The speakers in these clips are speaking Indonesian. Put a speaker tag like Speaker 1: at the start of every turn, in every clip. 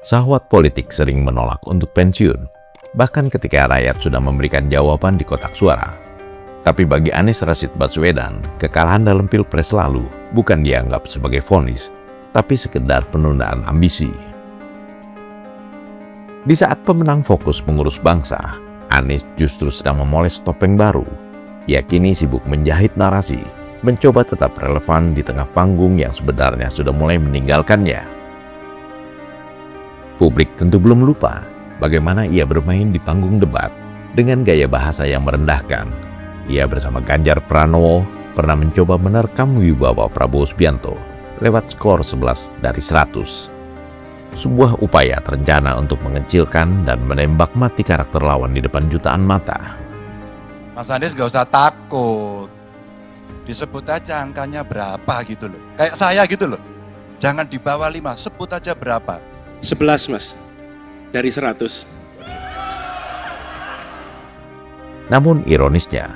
Speaker 1: Sahwat politik sering menolak untuk pensiun, bahkan ketika rakyat sudah memberikan jawaban di kotak suara. Tapi bagi Anies Rashid Baswedan, kekalahan dalam Pilpres lalu bukan dianggap sebagai vonis, tapi sekedar penundaan ambisi. Di saat pemenang fokus mengurus bangsa, Anies justru sedang memoles topeng baru. Ia kini sibuk menjahit narasi, mencoba tetap relevan di tengah panggung yang sebenarnya sudah mulai meninggalkannya. Publik tentu belum lupa bagaimana ia bermain di panggung debat dengan gaya bahasa yang merendahkan. Ia bersama Ganjar Pranowo pernah mencoba menerkam wibawa Prabowo Subianto lewat skor 11 dari 100. Sebuah upaya terencana untuk mengecilkan dan menembak mati karakter lawan di depan jutaan mata.
Speaker 2: Mas Anies gak usah takut. Disebut aja angkanya berapa gitu loh. Kayak saya gitu loh. Jangan di bawah 5, sebut aja berapa.
Speaker 3: 11 mas, dari 100.
Speaker 1: Namun ironisnya,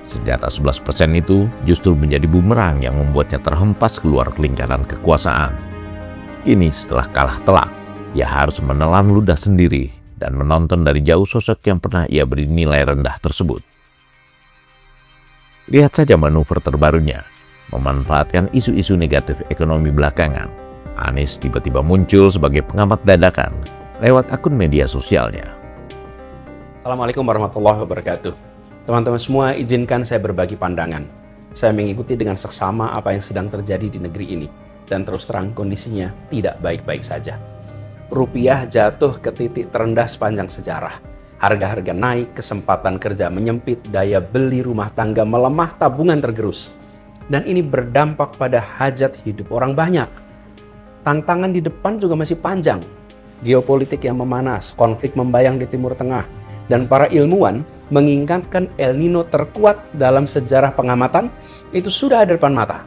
Speaker 1: senjata 11% itu justru menjadi bumerang yang membuatnya terhempas keluar lingkaran kekuasaan. Kini setelah kalah telak, ia harus menelan ludah sendiri dan menonton dari jauh sosok yang pernah ia beri nilai rendah tersebut. Lihat saja manuver terbarunya, memanfaatkan isu-isu negatif ekonomi belakangan. Anies tiba-tiba muncul sebagai pengamat dadakan lewat akun media sosialnya.
Speaker 3: Assalamualaikum warahmatullahi wabarakatuh. Teman-teman semua, izinkan saya berbagi pandangan. Saya mengikuti dengan seksama apa yang sedang terjadi di negeri ini. Dan terus terang kondisinya tidak baik-baik saja. Rupiah jatuh ke titik terendah sepanjang sejarah. Harga-harga naik, kesempatan kerja menyempit, daya beli rumah tangga melemah, tabungan tergerus. Dan ini berdampak pada hajat hidup orang banyak. Tantangan di depan juga masih panjang. Geopolitik yang memanas, konflik membayang di Timur Tengah, dan para ilmuwan mengingatkan El Nino terkuat dalam sejarah pengamatan itu sudah ada depan mata.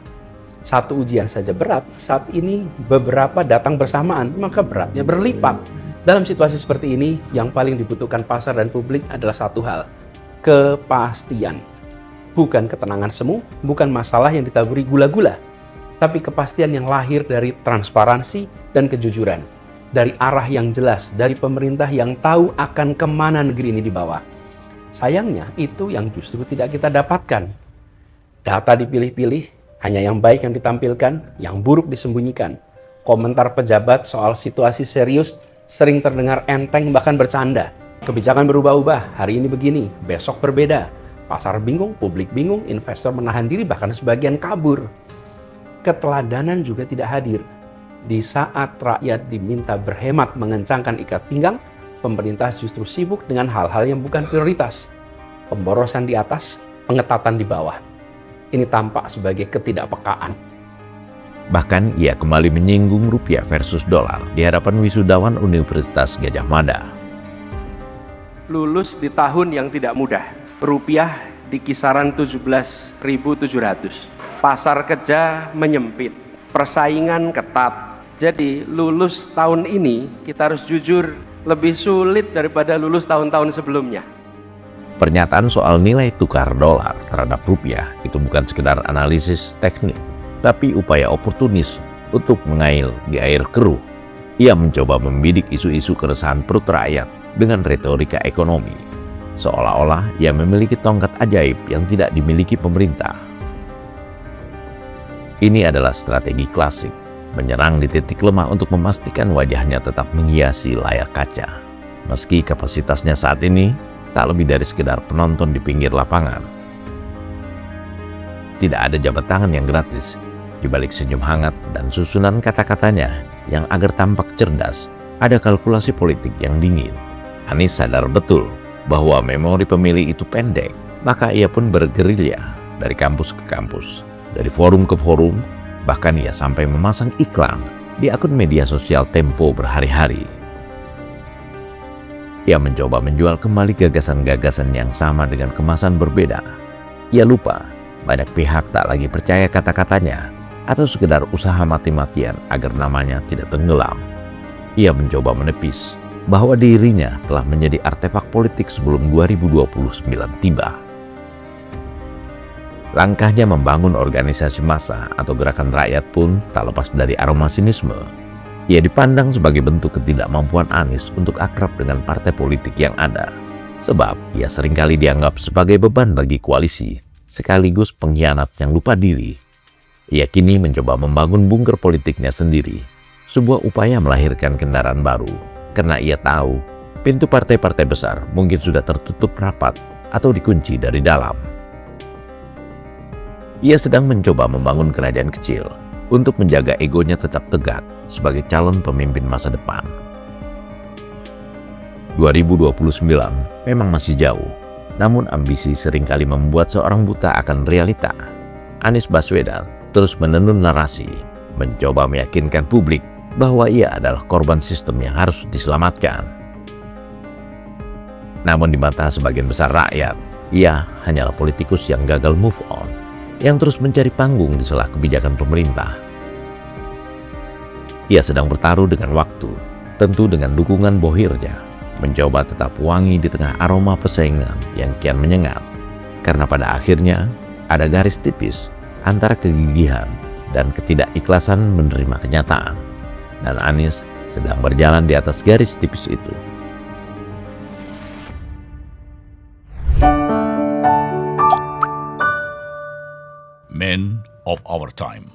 Speaker 3: Satu ujian saja berat, saat ini beberapa datang bersamaan, maka beratnya berlipat. Dalam situasi seperti ini, yang paling dibutuhkan pasar dan publik adalah satu hal, kepastian. Bukan ketenangan semu, bukan masalah yang ditaburi gula-gula, tapi kepastian yang lahir dari transparansi dan kejujuran. Dari arah yang jelas, dari pemerintah yang tahu akan kemana negeri ini dibawa. Sayangnya itu yang justru tidak kita dapatkan. Data dipilih-pilih, hanya yang baik yang ditampilkan, yang buruk disembunyikan. Komentar pejabat soal situasi serius sering terdengar enteng bahkan bercanda. Kebijakan berubah-ubah, hari ini begini, besok berbeda. Pasar bingung, publik bingung, investor menahan diri bahkan sebagian kabur. Keteladanan juga tidak hadir. Di saat rakyat diminta berhemat mengencangkan ikat pinggang, pemerintah justru sibuk dengan hal-hal yang bukan prioritas. Pemborosan di atas, pengetatan di bawah. Ini tampak sebagai ketidakpekaan.
Speaker 1: Bahkan ia kembali menyinggung rupiah versus dolar di hadapan wisudawan Universitas Gadjah Mada.
Speaker 3: Lulus di tahun yang tidak mudah. Rupiah di kisaran 17.700. Pasar kerja menyempit, persaingan ketat. Jadi lulus tahun ini kita harus jujur lebih sulit daripada lulus tahun-tahun sebelumnya.
Speaker 1: Pernyataan soal nilai tukar dolar terhadap rupiah itu bukan sekedar analisis teknik, tapi upaya oportunis untuk mengail di air keruh. Ia mencoba membidik isu-isu keresahan perut rakyat dengan retorika ekonomi, seolah-olah ia memiliki tongkat ajaib yang tidak dimiliki pemerintah. Ini adalah strategi klasik, menyerang di titik lemah untuk memastikan wajahnya tetap menghiasi layar kaca. Meski kapasitasnya saat ini tak lebih dari sekedar penonton di pinggir lapangan. Tidak ada jabat tangan yang gratis. Di balik senyum hangat dan susunan kata-katanya yang agar tampak cerdas, ada kalkulasi politik yang dingin. Anies sadar betul bahwa memori pemilih itu pendek, maka ia pun bergerilya dari kampus ke kampus, dari forum ke forum, bahkan ia sampai memasang iklan di akun media sosial Tempo berhari-hari. Ia mencoba menjual kembali gagasan-gagasan yang sama dengan kemasan berbeda. Ia lupa banyak pihak tak lagi percaya kata-katanya atau sekedar usaha mati-matian agar namanya tidak tenggelam. Ia mencoba menepis bahwa dirinya telah menjadi artefak politik sebelum 2029 tiba. Langkahnya membangun organisasi massa atau gerakan rakyat pun tak lepas dari aroma sinisme. Ia dipandang sebagai bentuk ketidakmampuan Anies untuk akrab dengan partai politik yang ada. Sebab ia seringkali dianggap sebagai beban bagi koalisi, sekaligus pengkhianat yang lupa diri. Ia kini mencoba membangun bunker politiknya sendiri, sebuah upaya melahirkan kendaraan baru, karena ia tahu pintu partai-partai besar mungkin sudah tertutup rapat atau dikunci dari dalam. Ia sedang mencoba membangun kerajaan kecil untuk menjaga egonya tetap tegak sebagai calon pemimpin masa depan. 2029 memang masih jauh, namun ambisi seringkali membuat seorang buta akan realita. Anies Baswedan terus menenun narasi, mencoba meyakinkan publik bahwa ia adalah korban sistem yang harus diselamatkan. Namun di mata sebagian besar rakyat, ia hanyalah politikus yang gagal move on, yang terus mencari panggung di sela kebijakan pemerintah. Ia sedang bertaruh dengan waktu, tentu dengan dukungan bohirnya, mencoba tetap wangi di tengah aroma persaingan yang kian menyengat. Karena pada akhirnya ada garis tipis antara kegigihan dan ketidakikhlasan menerima kenyataan. Dan Anies sedang berjalan di atas garis tipis itu.
Speaker 4: Men of our time.